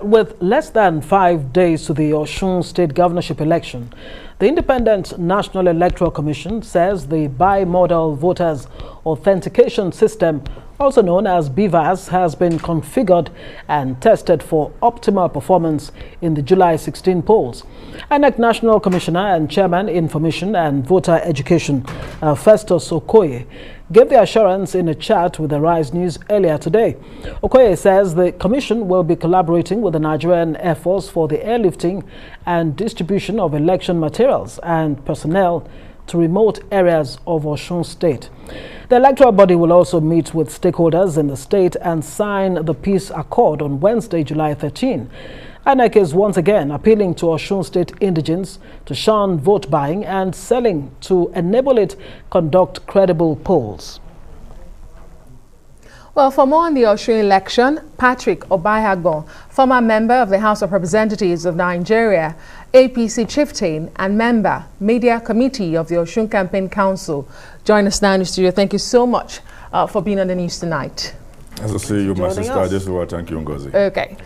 with less than 5 days to the Osun state governorship election, the Independent National Electoral Commission says the bi-modal voters authentication system, also known as BVAS, has been configured and tested for optimal performance in the July 16 polls. INEC National Commissioner and Chairman Information and Voter Education, Festus Okoye, gave the assurance in a chat with the Rise News earlier today. Okoye says the commission will be collaborating with the Nigerian Air Force for the airlifting and distribution of election materials and personnel to remote areas of Osun State. The electoral body will also meet with stakeholders in the state and sign the peace accord on Wednesday, July 13. INEC is once again appealing to Osun State indigents to shun vote buying and selling to enable it conduct credible polls. Well, for more on the Osun election, Patrick Obahiagbon, former member of the House of Representatives of Nigeria, APC chieftain and member, Media Committee of the Osun Campaign Council, join us now in the studio. Thank you so much for being on the news tonight. As I say, you, my sister, this is what thank you, Ngozi. Okay.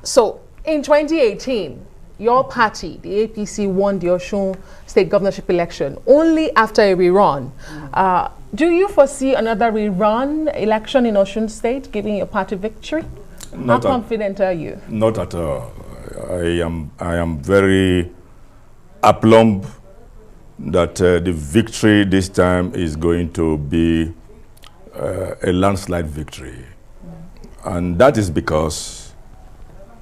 So, in 2018, your party, the APC, won the Osun state governorship election only after a rerun. Do you foresee another rerun election in Osun State, giving your party victory? How confident are you? Not at all. I am very aplomb that the victory this time is going to be a landslide victory. And that is because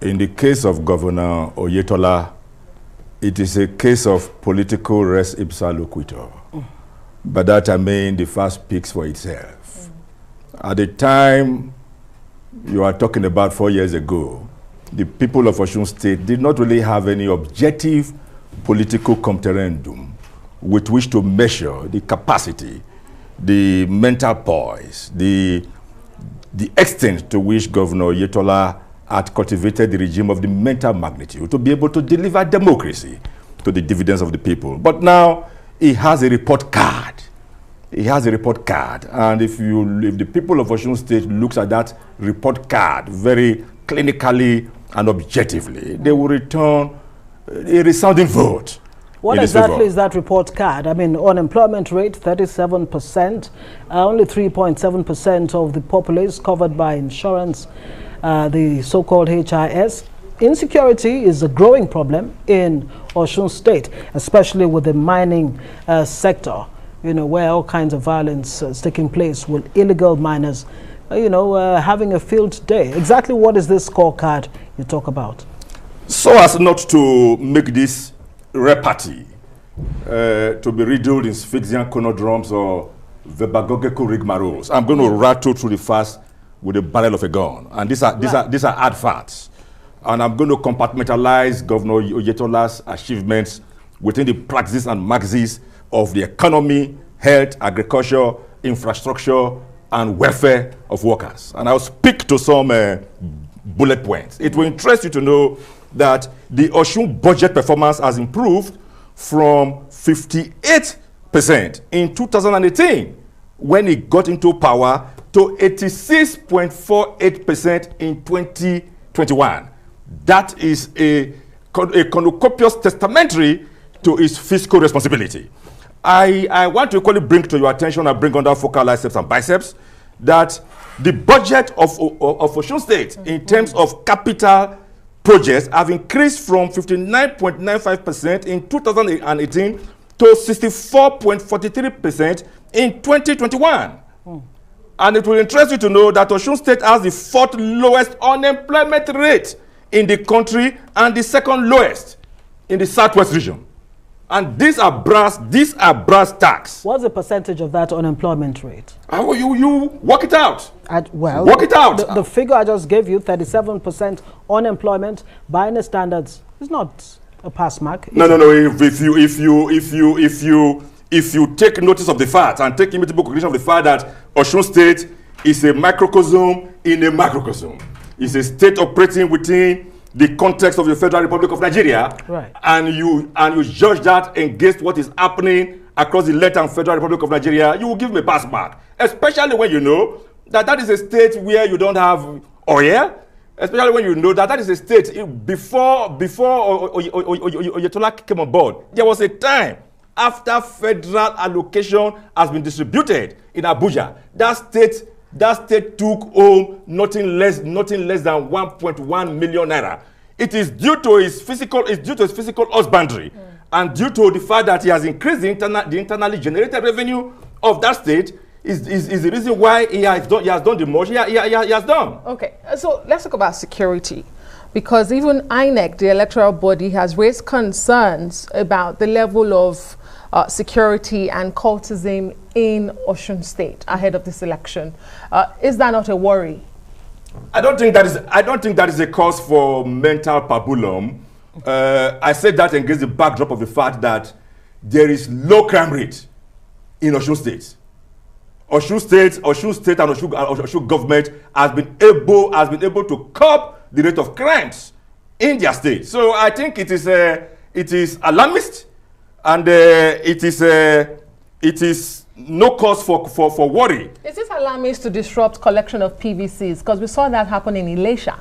in the case of Governor Oyetola, it is a case of political res ipsa loquitur. By that I mean the fact speaks for itself. At the time you are talking about 4 years ago, the people of Osun State did not really have any objective political comterendum with which to measure the capacity, the mental poise, the extent to which Governor Oyetola had cultivated the regime of the mental magnitude to be able to deliver democracy to the dividends of the people. But now he has a report card. He has a report card, and if the people of Osun State looks at that report card very clinically and objectively, they will return a resounding vote. What exactly is that report card? I mean, unemployment rate 37%, only 3.7% of the populace covered by insurance, the so-called HIS. Insecurity is a growing problem in Osun State, especially with the mining sector, you know, where all kinds of violence is taking place with illegal miners, having a field day. Exactly what is this scorecard you talk about? So as not to make this repartee to be riddled in Sphixian conodrums or verbagognical rigmaroles, I'm going to rattle through the facts with a barrel of a gun. And these are hard facts. And I'm going to compartmentalize Governor Oyetola's achievements within the praxis and maxis of the economy, health, agriculture, infrastructure, and welfare of workers. And I'll speak to some bullet points. It will interest you to know that the Osun budget performance has improved from 58% in 2018 when he got into power to 86.48% in 2021. That is a cornucopious testamentary to his fiscal responsibility. I want to equally bring to your attention and bring under focal biceps and biceps that the budget of Osun State in terms of capital projects have increased from 59.95% in 2018 to 64.43% in 2021. And it will interest you to know that Osun State has the 4th lowest unemployment rate in the country and the 2nd lowest in the Southwest region. And these are brass tacks. What's the percentage of that unemployment rate? You work it out. Work it out. The figure I just gave you, 37% unemployment, by any standards, is not a pass mark. No. If you take notice of the fact and take immutable recognition of the fact that Osun State is a microcosm in a macrocosm, it's a state operating within the context of the Federal Republic of Nigeria, right? And you judge that against what is happening across the Latin Federal Republic of Nigeria, you will give me a pass mark, especially when you know that that is a state where you don't have oil, especially when you know that is a state. Before Oyetola came on board, there was a time after federal allocation has been distributed in Abuja, that state took home nothing less than 1.1 million naira. It is due to his physical husbandry, and due to the fact that he has increased the internally generated revenue of that state is the reason why he has done the most he has done. Okay, so let's talk about security, because even INEC, the electoral body, has raised concerns about the level of security and cultism in Osun State ahead of this election. Is that not a worry? I don't think that is a cause for mental pabulum. I said that against the backdrop of the fact that there is low crime rate in Osun State. Osun State and Osun government has been able to curb the rate of crimes in their state. So I think it is alarmist, and it is no cause for worry. Is this alarmist to disrupt collection of PVCs? Because we saw that happen in Ilesha.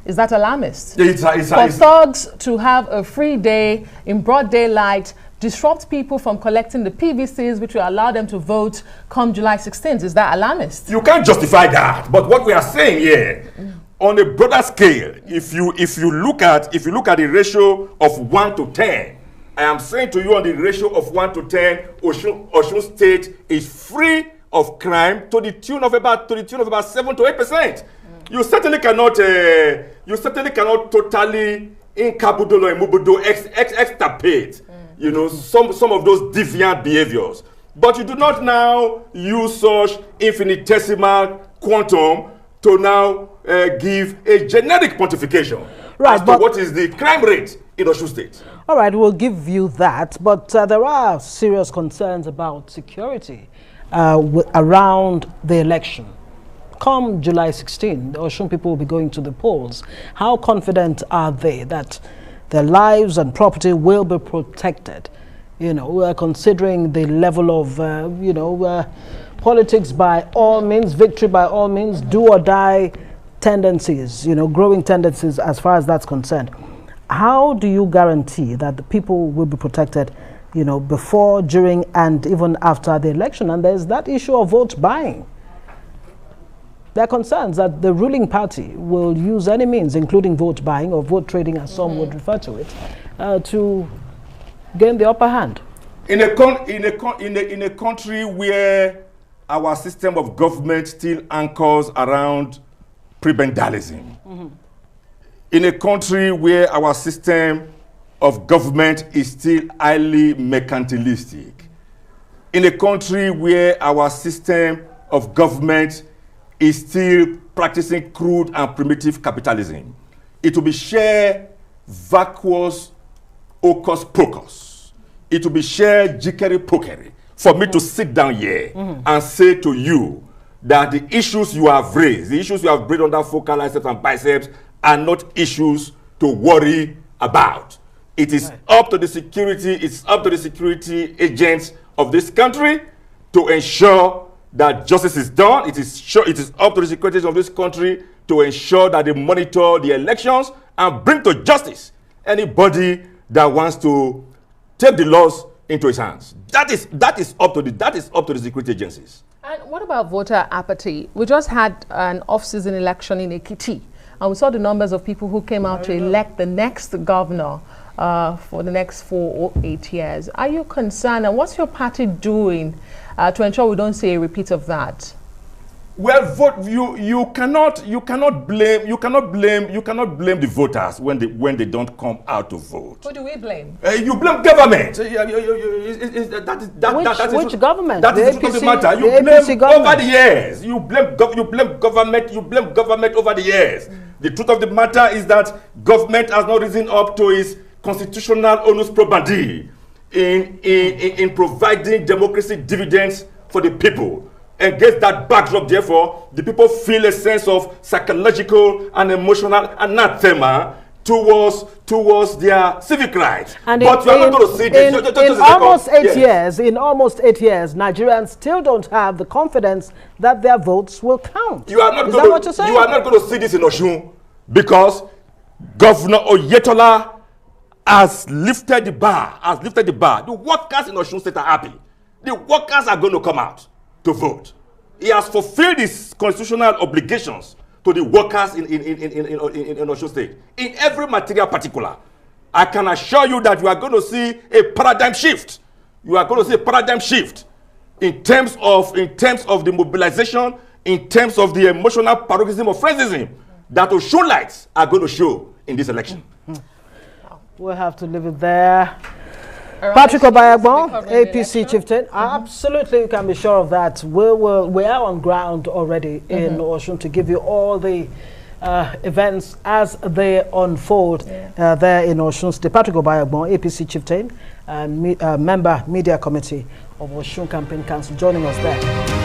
Is that alarmist? For thugs to have a free day in broad daylight, disrupt people from collecting the PVCs, which will allow them to vote come July 16th. Is that alarmist? You can't justify that. But what we are saying here, on a broader scale, if you look at the ratio of 1 to 10, I am saying to you, on the ratio of 1 to 10, Osun State is free of crime to the tune of about 7 to 8%. You certainly cannot totally incapable or immobido extirpate some of those deviant behaviors. But you do not now use such infinitesimal quantum to now give a generic quantification as to what is the crime rate in Osun State. All right, we'll give you that, but there are serious concerns about security around the election. Come July 16, the Osun people will be going to the polls. How confident are they that their lives and property will be protected? Considering the level of, politics by all means, victory by all means, do or die tendencies, growing tendencies as far as that's concerned. How do you guarantee that the people will be protected, before, during, and even after the election? And there's that issue of vote buying. There are concerns that the ruling party will use any means, including vote buying or vote trading, as some would refer to it, to gain the upper hand. In a country where our system of government still anchors around prebendalism, in a country where our system of government is still highly mercantilistic, in a country where our system of government is still practicing crude and primitive capitalism, it will be sheer vacuous hocus pocus. It will be sheer jickery pokery for me to sit down here and say to you that the issues you have raised, under focal biceps and biceps, are not issues to worry about. It is up to the security, agents of this country to ensure that justice is done. It is up to the security agents of this country to ensure that they monitor the elections and bring to justice anybody that wants to take the laws into his hands. That is up to the security agencies. And what about voter apathy? We just had an off-season election in Ekiti, and we saw the numbers of people who came out to elect the next governor for the next 4 or 8 years. Are you concerned, and what's your party doing to ensure we don't see a repeat of that? Well, you cannot blame the voters when they don't come out to vote. Who do we blame? You blame government. Which government? That is the truth of the matter. You blame over the years. You blame government. You blame government over the years. The truth of the matter is that government has not risen up to its constitutional onus probandi in providing democracy dividends for the people. Against that backdrop, therefore, the people feel a sense of psychological and emotional anathema towards their civic rights. And but you are not going to see this. In almost 8 years, Nigerians still don't have the confidence that their votes will count. Is that what you're saying? You are not going to see this in Osun. because Governor Oyetola has lifted the bar, The workers in Osun State are happy. The workers are going to come out to vote. He has fulfilled his constitutional obligations to the workers in Osun State, in every material particular. I can assure you that you are going to see a paradigm shift. You are going to see a paradigm shift in terms of the mobilization, in terms of the emotional paroxysm of frenzy that Osunlites are going to show in this election. We'll have to leave it there. Right. Patrick Obahiagbon, APC chieftain. Absolutely, you can be sure of that. We are on ground already in Osun to give you all the events as they unfold there in Osun State. Patrick Obahiagbon, APC chieftain and member media committee of Osun Campaign Council, joining us there.